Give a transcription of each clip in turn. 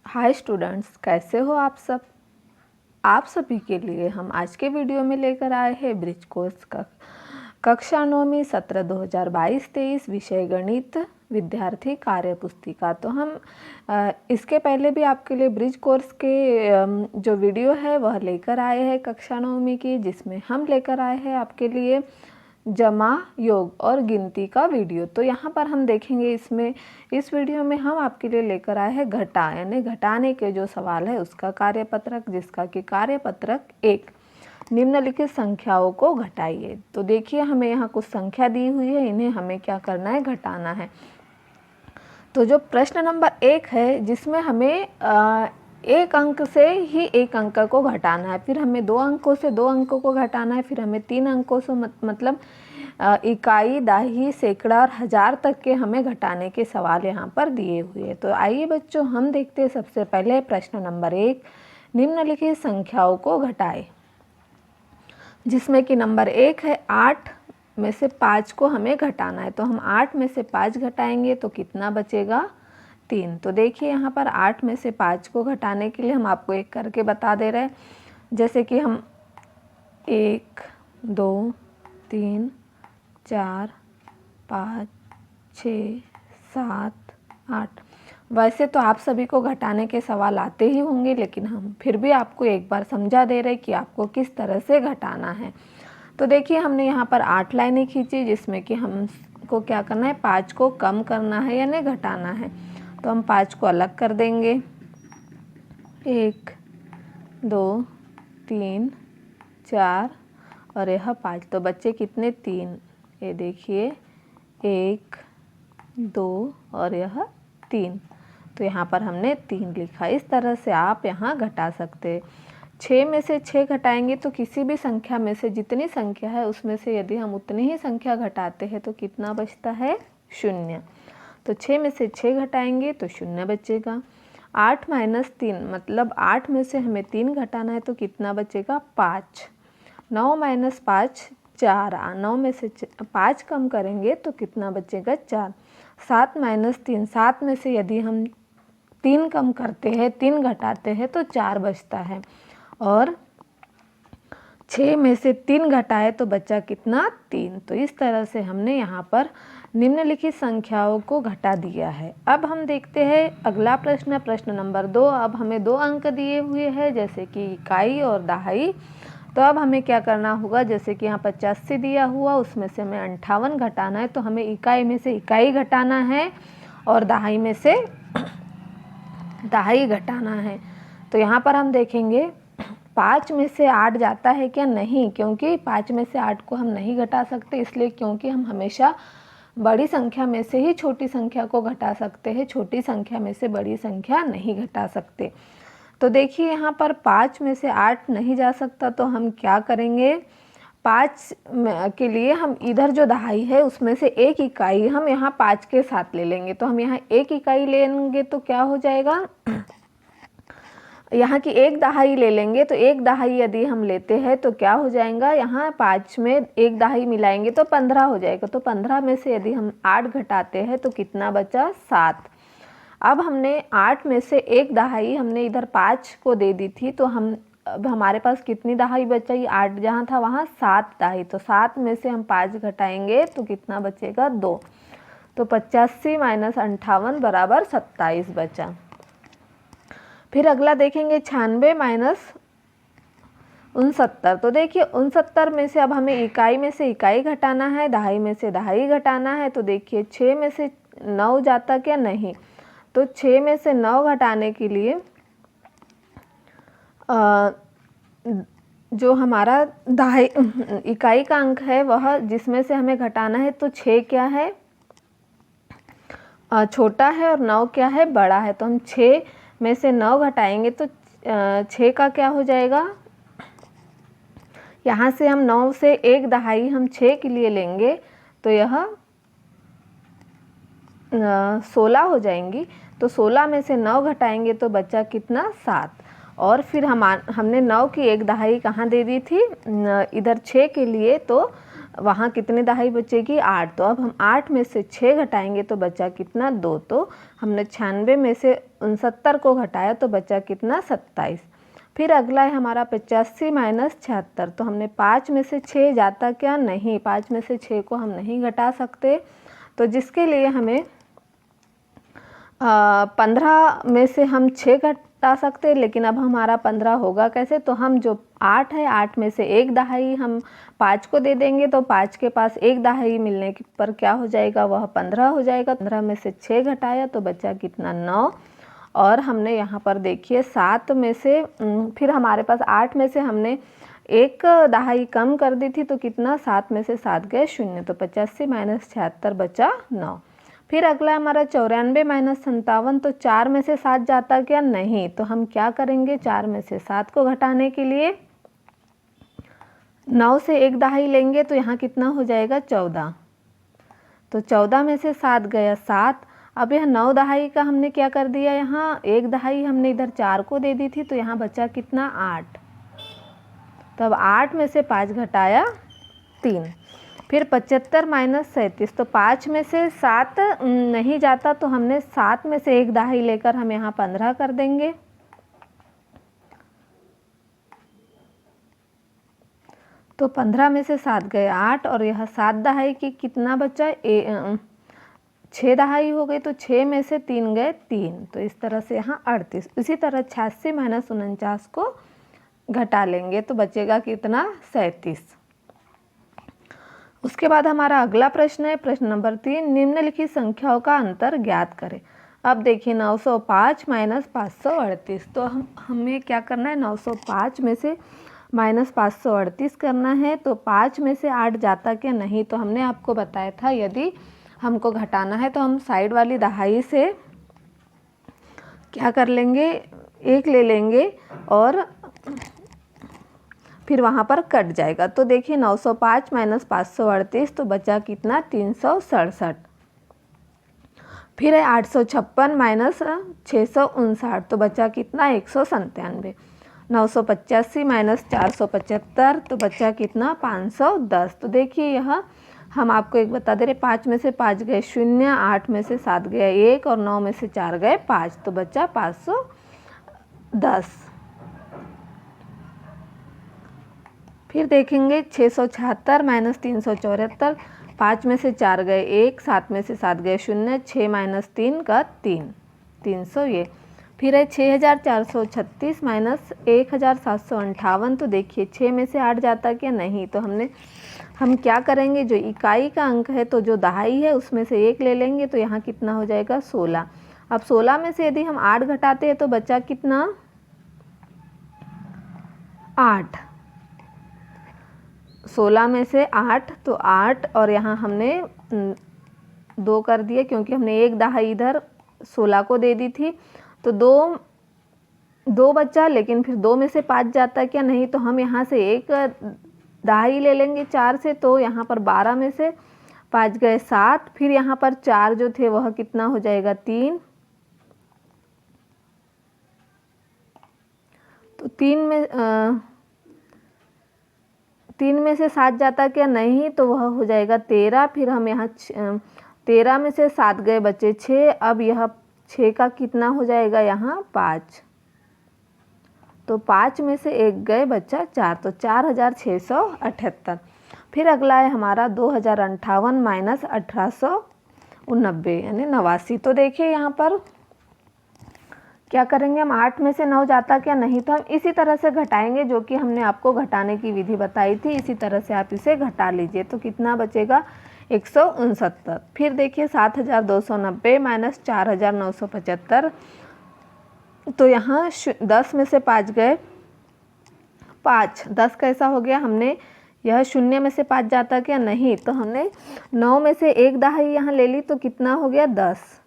Hi students, कैसे हो आप सब। आप सभी के लिए हम आज के वीडियो में लेकर आए हैं ब्रिज कोर्स का कक्षा 9वीं सत्र 2022-23 विषय गणित विद्यार्थी कार्य पुस्तिका। तो हम इसके पहले भी आपके लिए ब्रिज कोर्स के जो वीडियो है वह लेकर आए हैं कक्षा 9वीं की, जिसमें हम लेकर आए हैं आपके लिए जमा, योग और गिनती का वीडियो। तो यहाँ पर हम देखेंगे इस वीडियो में हम आपके लिए लेकर आए हैं घटा, यानी घटाने के जो सवाल है उसका कार्यपत्रक, जिसका कि कार्यपत्रक 1, निम्नलिखित संख्याओं को घटाइए। तो देखिए, हमें यहाँ कुछ संख्या दी हुई है, इन्हें हमें क्या करना है, घटाना है। तो जो प्रश्न नंबर 1 है, जिसमें हमें एक अंक से ही एक अंक को घटाना है, फिर हमें 2 अंकों से 2 अंकों को घटाना है, फिर हमें 3 अंकों से मतलब इकाई, दाही, सैकड़ा और हजार तक के हमें घटाने के सवाल यहाँ पर दिए हुए हैं। तो आइए बच्चों, हम देखते हैं सबसे पहले प्रश्न नंबर 1, निम्नलिखित संख्याओं को घटाएं, जिसमें कि नंबर 1 है 8 में से 5 को हमें घटाना है। तो हम 8 में से 5 घटाएंगे तो कितना बचेगा, 3। तो देखिए, यहाँ पर 8 में से 5 को घटाने के लिए हम आपको एक करके बता दे रहे हैं। जैसे कि हम 1 2 3 4 5 6 7 8। वैसे तो आप सभी को घटाने के सवाल आते ही होंगे, लेकिन हम फिर भी आपको एक बार समझा दे रहे कि आपको किस तरह से घटाना है। तो देखिए, हमने यहाँ पर 8 लाइनें खींची, जिसमें कि हमको क्या करना है, 5 को कम करना है यानी घटाना है। तो हम 5 को अलग कर देंगे, 1 2 3 4 और यह 5। तो बच्चे कितने, 3। ये देखिए, 1 2 और यह 3। तो यहाँ पर हमने 3 लिखा। इस तरह से आप यहाँ घटा सकते हैं। 6 में से 6 घटाएंगे तो किसी भी संख्या में से जितनी संख्या है उसमें से यदि हम उतनी ही संख्या घटाते हैं तो कितना बचता है, 0। तो 6 में से 6 घटाएंगे तो 0 बचेगा। 8 - 3 मतलब 8 में से हमें 3 घटाना है तो कितना बचेगा, 5। 9 - 5 4, 9 में से 5 कम करेंगे तो कितना बचेगा, 4। 7 - 3, 7 में से यदि हम 3 कम करते हैं, 3 घटाते हैं तो 4 बचता है। और 6 में से 3 घटाए तो बचा कितना, 3। तो इस तरह से हमने यहाँ पर निम्नलिखित संख्याओं को घटा दिया है। अब हम देखते हैं अगला प्रश्न, प्रश्न नंबर 2। अब हमें 2 अंक दिए हुए हैं, जैसे कि इकाई और दहाई। तो अब हमें क्या करना होगा, जैसे कि यहाँ 85 दिया हुआ, उसमें से हमें 58 घटाना है। तो हमें इकाई में से इकाई घटाना है और दहाई में से दहाई घटाना है। तो यहाँ पर हम देखेंगे 5 में से 8 जाता है क्या, नहीं, क्योंकि 5 में से 8 को हम नहीं घटा सकते, इसलिए क्योंकि हम हमेशा बड़ी संख्या में से ही छोटी संख्या को घटा सकते हैं, छोटी संख्या में से बड़ी संख्या नहीं घटा सकते। तो देखिए, यहाँ पर 5 में से 8 नहीं जा सकता, तो हम क्या करेंगे, 5 के लिए हम इधर जो दहाई है उसमें से एक इकाई हम यहाँ 5 के साथ ले लेंगे। तो हम यहाँ एक इकाई लेंगे तो क्या हो जाएगा, यहाँ की एक दहाई ले लेंगे। तो एक दहाई यदि हम लेते हैं तो क्या हो जाएगा, यहाँ 5 में एक दहाई मिलाएंगे तो 15 हो जाएगा। तो 15 में से यदि हम 8 घटाते हैं तो कितना बचा, 7। अब हमने 8 में से एक दहाई हमने इधर 5 को दे दी थी, तो अब हमारे पास कितनी दहाई बची, 8 जहाँ था वहाँ 7 दहाई। तो 7 में से हम 5 घटाएंगे तो कितना बचेगा, 2। तो 85 - 58 बराबर 27 बचा। फिर अगला देखेंगे 96 - 69। तो देखिए, 69 में से अब हमें इकाई में से इकाई घटाना है, दहाई में से दहाई घटाना है। तो देखिए, 6 में से 9 जाता क्या, नहीं। तो 6 में से 9 घटाने के लिए जो हमारा दहाई इकाई का अंक है वह जिसमें से हमें घटाना है, तो 6 क्या है, छोटा है, और 9 क्या है, बड़ा है। तो हम 6 में से 9 घटाएंगे तो 6 का क्या हो जाएगा, यहाँ से हम 9 से एक दहाई हम 6 के लिए लेंगे तो यह 16 हो जाएंगी। तो 16 में से 9 घटाएंगे तो बचा कितना, 7। और फिर हमने 9 की एक दहाई कहाँ दे दी थी, इधर 6 के लिए। तो वहाँ कितनी दहाई बचेगी 8। तो अब हम 8 में से 6 घटाएंगे तो बचा कितना 2। तो हमने 96 में से 69 को घटाया तो बचा कितना 27। फिर अगला है हमारा 85 माइनस 76। तो हमने 5 में से 6 जाता क्या नहीं, 5 में से 6 को हम नहीं घटा सकते, तो जिसके लिए हमें 15 में से हम 6 घटा सकते हैं, लेकिन अब हमारा 15 होगा कैसे। तो हम जो 8 है 8 में से एक दहाई हम 5 को दे देंगे, तो 5 के पास एक दहाई मिलने पर क्या हो जाएगा, वह 15 हो जाएगा। 15 में से 6 घटाया तो बचा कितना 9। और हमने यहाँ पर देखिए 7 में से फिर हमारे पास 8 में से हमने एक दहाई कम कर दी थी, तो कितना 7 में से 7 गए 0। तो 85 माइनस 76 बचा 9। फिर अगला हमारा 94 माइनस 57। तो 4 में से 7 जाता क्या नहीं, तो हम क्या करेंगे, 4 में से 7 को घटाने के लिए 9 से एक दहाई लेंगे, तो यहाँ कितना हो जाएगा 14। तो 14 में से 7 गया 7। अब यह 9 दहाई का हमने क्या कर दिया, यहाँ एक दहाई हमने इधर 4 को दे दी थी, तो यहाँ बचा कितना 8। तब 8 में से 5 घटाया 3। फिर 75 माइनस 37। तो 5 में से 7 नहीं जाता, तो हमने 7 में से एक दहाई लेकर हम यहाँ 15 कर देंगे। तो 15 में से 7 गए 8, और यह 7 दहाई की कितना बचा 6 दहाई हो गई, तो 6 में से 3 गए 3। तो इस तरह से यहाँ 38। इसी तरह 86 माइनस 49 को घटा लेंगे तो बचेगा कितना 37। उसके बाद हमारा अगला प्रश्न है प्रश्न नंबर 3, निम्नलिखित संख्याओं का अंतर ज्ञात करें। अब देखिए 905 माइनस 538। तो हमें क्या करना है, 905 में से माइनस 538 करना है। तो 5 में से 8 जाता क्या नहीं, तो हमने आपको बताया था यदि हमको घटाना है तो हम साइड वाली दहाई से क्या कर लेंगे, एक ले लेंगे और फिर वहाँ पर कट जाएगा। तो देखिए 905 माइनस 538 तो बचा कितना 367। फिर है 856 माइनस 659 तो बचा कितना 197। 985 माइनस 475 तो बचा कितना 510। तो देखिए यह हम आपको एक बता दे रहे, 5 में से 5 गए 0, 8 में से 7 गया 1 और 9 में से 4 गए 5, तो बचा 510। फिर देखेंगे 676 माइनस 374। 5 में से 4 गए 1, 7 में से 7 गए 0, 6 माइनस 3 का 3, 300 ये। फिर है 6436 माइनस 1758। तो देखिए 6 में से 8 जाता क्या नहीं, तो हम क्या करेंगे, जो इकाई का अंक है तो जो दहाई है उसमें से एक ले लेंगे, तो यहाँ कितना हो जाएगा 16। अब 16 में से यदि हम 8 घटाते हैं तो बचा कितना 8। 16 में से 8 तो 8, और यहाँ हमने 2 कर दिए क्योंकि हमने एक दहाई इधर 16 को दे दी थी, तो 2 बचा। लेकिन फिर 2 में से 5 जाता क्या नहीं, तो हम यहाँ से एक दहाई ले लेंगे 4 से, तो यहाँ पर 12 में से 5 गए 7। फिर यहाँ पर 4 जो थे वह कितना हो जाएगा 3। तो 3 में से 7 जाता क्या नहीं, तो वह हो जाएगा 13। फिर हम यहाँ 13 में से 7 गए बचे 6। अब यह 6 का कितना हो जाएगा यहाँ 5, तो 5 में से 1 गए बचा 4, तो 4678। फिर अगला है हमारा 2058 माइनस 1890 यानी 89। तो देखिए यहाँ पर क्या करेंगे, हम 8 में से 9 जाता क्या नहीं, तो हम इसी तरह से घटाएंगे जो कि हमने आपको घटाने की विधि बताई थी। इसी तरह से आप इसे घटा लीजिए, तो कितना बचेगा 169। फिर देखिए 7290 माइनस 4975। तो यहाँ 10 में से 5 गए 5, 10 कैसा हो गया, हमने यह 0 में से 5 जाता क्या नहीं, तो हमने 9 में से एक दहाई यहाँ ले ली, तो कितना हो गया 10।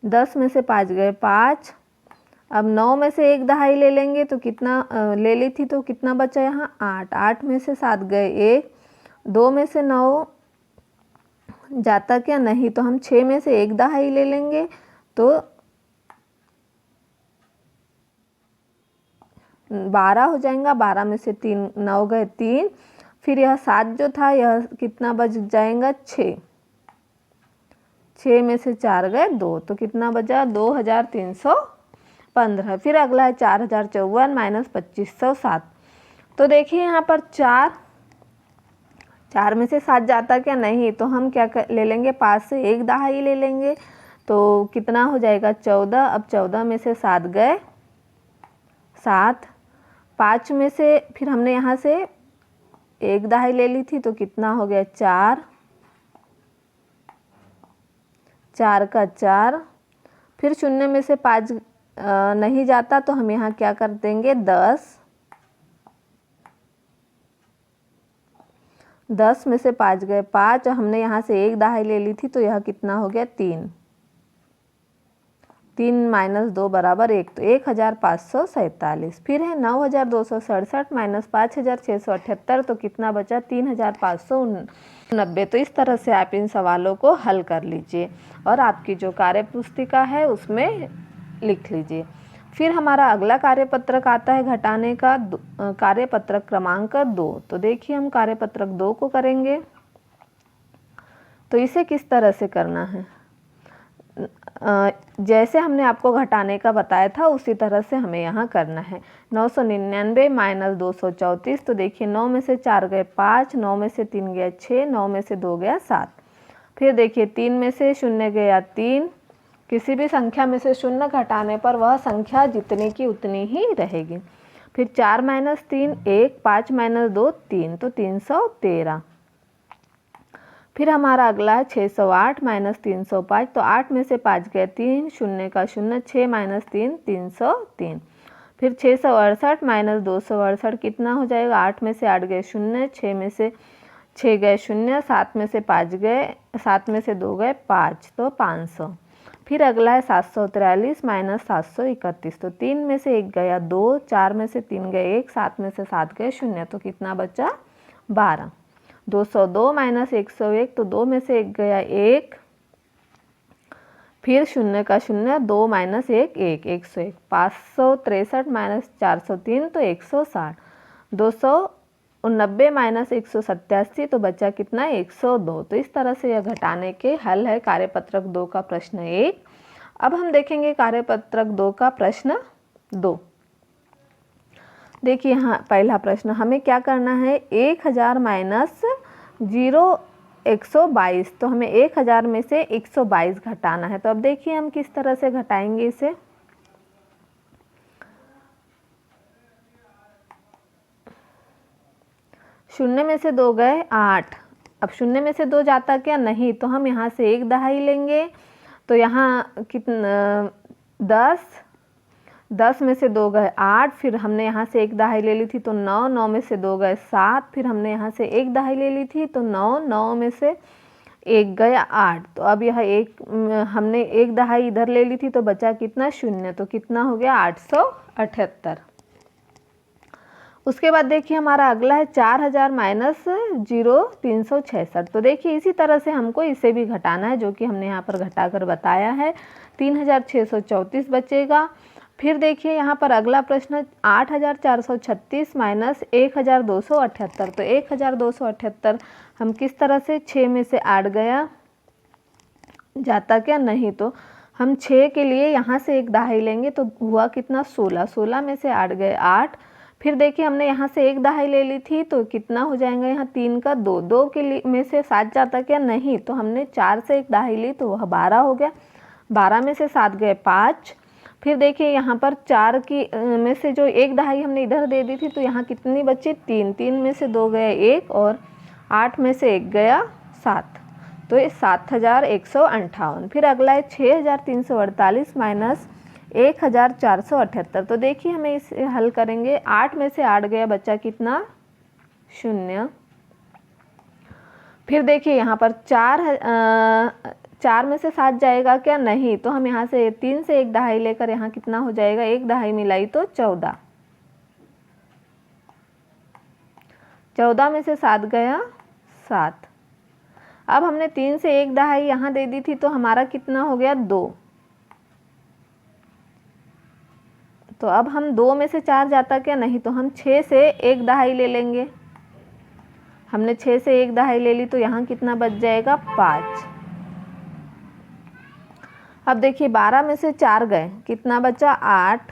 10 में से 5 गए 5। अब 9 में से एक दहाई ले लेंगे, तो कितना ले ली थी, तो कितना बचा यहाँ 8। 8 में से 7 गए 1, 2 में से 9 जाता क्या नहीं, तो हम 6 में से एक दहाई ले लेंगे, तो 12 हो जाएगा। 12 में से 3 9 गए 3, फिर यह 7 जो था यह कितना बच जाएगा 6, 6 में से 4 गए 2, तो कितना बचा 2315। फिर अगला है 4054 माइनस 2507। तो देखिए यहाँ पर 4 में से 7 जाता क्या नहीं, तो हम क्या ले लेंगे, पास से एक दहाई ले लेंगे, तो कितना हो जाएगा 14। अब 14 में से 7 गए 7, 5 में से फिर हमने यहाँ से एक दहाई ले ली थी, तो कितना हो गया 4, 4 का 4। फिर 0 में से 5 नहीं जाता, तो हम यहाँ क्या कर देंगे 10, 10 में से 5 गए 5, हमने यहाँ से एक दहाई ले ली थी, तो यह कितना हो गया 3, 3 माइनस 2 बराबर 1, तो 1547। फिर है 9267 माइनस 5678, तो कितना बचा 3590। तो इस तरह से आप इन सवालों को हल कर लीजिए और आपकी जो कार्य पुस्तिका है उसमें लिख लीजिए। फिर हमारा अगला कार्यपत्रक आता है घटाने का, कार्यपत्रक क्रमांक 2। तो देखिए हम कार्यपत्रक 2 को करेंगे, तो इसे किस तरह से करना है, जैसे हमने आपको घटाने का बताया था उसी तरह से हमें यहाँ करना है। 999 माइनस 234, तो देखिए 9 में से 4 गए 5, 9 में से 3 गया 6, 9 में से 2 गया 7। फिर देखिए 3 में से 0 गया 3, किसी भी संख्या में से 0 घटाने पर वह संख्या जितनी की उतनी ही रहेगी। फिर 4 माइनस 3 1, 5 माइनस 2 3, तो 313। फिर हमारा अगला है 608 माइनस 305, तो 8 में से 5 गए 3, 0 का 0, 6 माइनस 3 303। फिर 668 माइनस 268 कितना हो जाएगा, 8 में से 8 गए 0, 6 में से 6 गए 0, 7 में से 5 गए 7 में से 2 गए 5, तो 500। फिर अगला है 743 माइनस 731, तो 3 में से 1 गया 2, 4 में से 3 गए 1, 7 में से 7 गए 0, तो कितना बचा 12। 202 माइनस 101, तो 2 में से 1 गया 1, फिर 0 का 0, 2 माइनस 1 1, 101। 563 माइनस 403, तो 160। 289 माइनस 187, तो बचा कितना 102। तो इस तरह से यह घटाने के हल है कार्यपत्रक 2 का प्रश्न 1। अब हम देखेंगे कार्यपत्रक 2 का प्रश्न 2। देखिए यहाँ पहला प्रश्न, हमें क्या करना है, 1000 माइनस 122, तो हमें 1000 में से 122 घटाना है। तो अब देखिए हम किस तरह से घटाएंगे इसे। शून्य में से 2 गए 8, अब 0 में से 2 जाता क्या नहीं, तो हम यहाँ से एक दहाई लेंगे, तो यहाँ कितना 10, 10 में से 2 गए 8, फिर हमने यहाँ से एक दहाई ले ली थी तो 9, 9 में से 2 गए 7, फिर हमने यहाँ से एक दहाई ले ली थी तो 9, 9 में से 1 गया 8। तो अब यह हमने एक दहाई इधर ले ली थी तो बचा कितना 0, तो कितना हो गया 878। उसके बाद देखिए हमारा अगला है 4000 माइनस 366। तो देखिए इसी तरह से हमको इसे भी घटाना है, जो कि हमने यहाँ पर घटाकर बताया है। 3634 बचेगा। फिर देखिए यहाँ पर अगला प्रश्न 8436 माइनस 1278। तो 1278 हम किस तरह से, 6 में से 8 गया जाता क्या नहीं, तो हम 6 के लिए यहाँ से एक दहाई लेंगे तो हुआ कितना 16, 16 में से 8 गए 8। फिर देखिए हमने यहाँ से एक दहाई ले ली थी तो कितना हो जाएगा, यहाँ 3 का 2, 2 के लिए में से 7 जाता क्या नहीं, तो हमने 4 से एक दहाई ली तो वह 12 हो गया। 12 में से 7 गए 5। फिर देखिए यहाँ पर 4 की में से जो एक दहाई हमने इधर दे दी थी तो यहाँ कितनी बची 3, 3 में से 2 गए 1 और 8 में से 1 गया 7, तो ये 7158। फिर अगला है 6348 माइनस 1478। तो देखिए हमें इसे हल करेंगे, 8 में से 8 गया बच्चा कितना 0। फिर देखिए यहाँ पर 4 में से 7 जाएगा क्या नहीं, तो हम यहाँ से 3 से एक दहाई लेकर यहाँ कितना हो जाएगा, एक दहाई मिलाई तो 14, 14 में से 7 गया 7। अब हमने 3 से एक दहाई यहाँ दे दी थी तो हमारा कितना हो गया 2। तो अब हम 2 में से 4 जाता क्या नहीं, तो हम 6 से एक दहाई ले लेंगे हमने 6 से 1 दहाई ले ली तो यहाँ कितना बच जाएगा 5। अब देखिए 12 में से 4 गए, कितना बचा 8,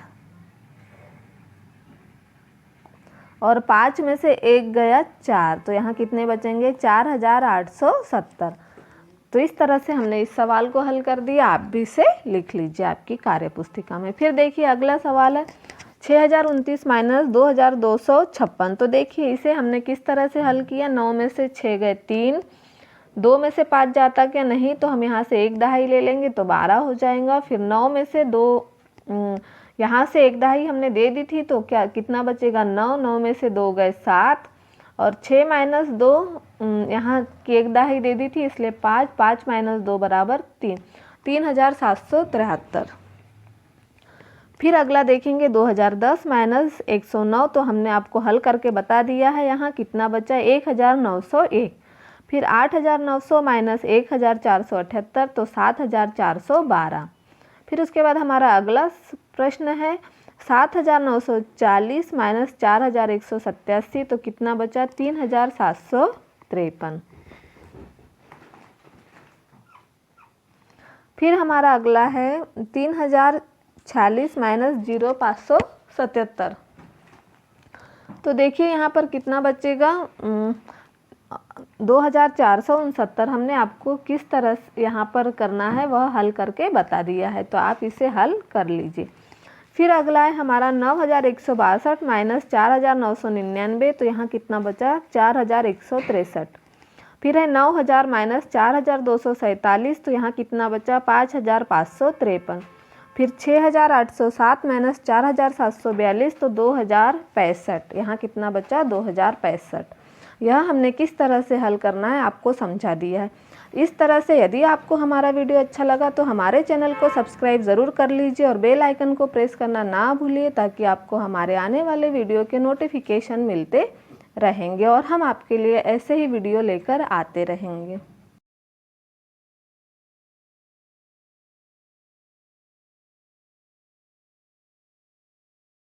और 5 में से 1 गया 4, तो यहाँ कितने बचेंगे 4870। तो इस तरह से हमने इस सवाल को हल कर दिया। आप भी इसे लिख लीजिए आपकी कार्यपुस्तिका में। फिर देखिए अगला सवाल है 6029 माइनस 2256। तो देखिए इसे हमने किस तरह से हल किया। 9 में से 6 गए 3, 2 में से 5 जाता क्या नहीं, तो हम यहाँ से 1 दहाई ले लेंगे तो 12 हो जाएगा। फिर 9 में से 2, यहाँ से 1 दहाई हमने दे दी थी तो क्या कितना बचेगा 9, 9 में से 2 गए 7, और 6 माइनस 2, यहाँ की 1 दहाई दे दी थी इसलिए 5, 5 माइनस 2 बराबर 3, 3773। फिर अगला देखेंगे 2010 माइनस 109। तो हमने आपको हल करके बता दिया है। यहाँ कितना बचा 1901। फिर 8900 माइनस 1478 तो 7412। फिर उसके बाद हमारा अगला प्रश्न है 7940 माइनस 4187 तो कितना बचा 3753। फिर हमारा अगला है 3046 माइनस 0577। तो देखिए यहाँ पर कितना बचेगा 2469। हमने आपको किस तरह यहाँ पर करना है वह हल करके बता दिया है, तो आप इसे हल कर लीजिए। फिर अगला है हमारा 9162 माइनस 4999। तो यहाँ कितना बचा 4163। फिर है 9000 माइनस 4247। तो यहाँ कितना बचा 5553। फिर 6807 माइनस 4742 तो 2065। यहाँ कितना बचा 2065। यह हमने किस तरह से हल करना है आपको समझा दिया है। इस तरह से यदि आपको हमारा वीडियो अच्छा लगा तो हमारे चैनल को सब्सक्राइब ज़रूर कर लीजिए और बेल आइकन को प्रेस करना ना भूलिए, ताकि आपको हमारे आने वाले वीडियो के नोटिफिकेशन मिलते रहेंगे और हम आपके लिए ऐसे ही वीडियो लेकर आते रहेंगे।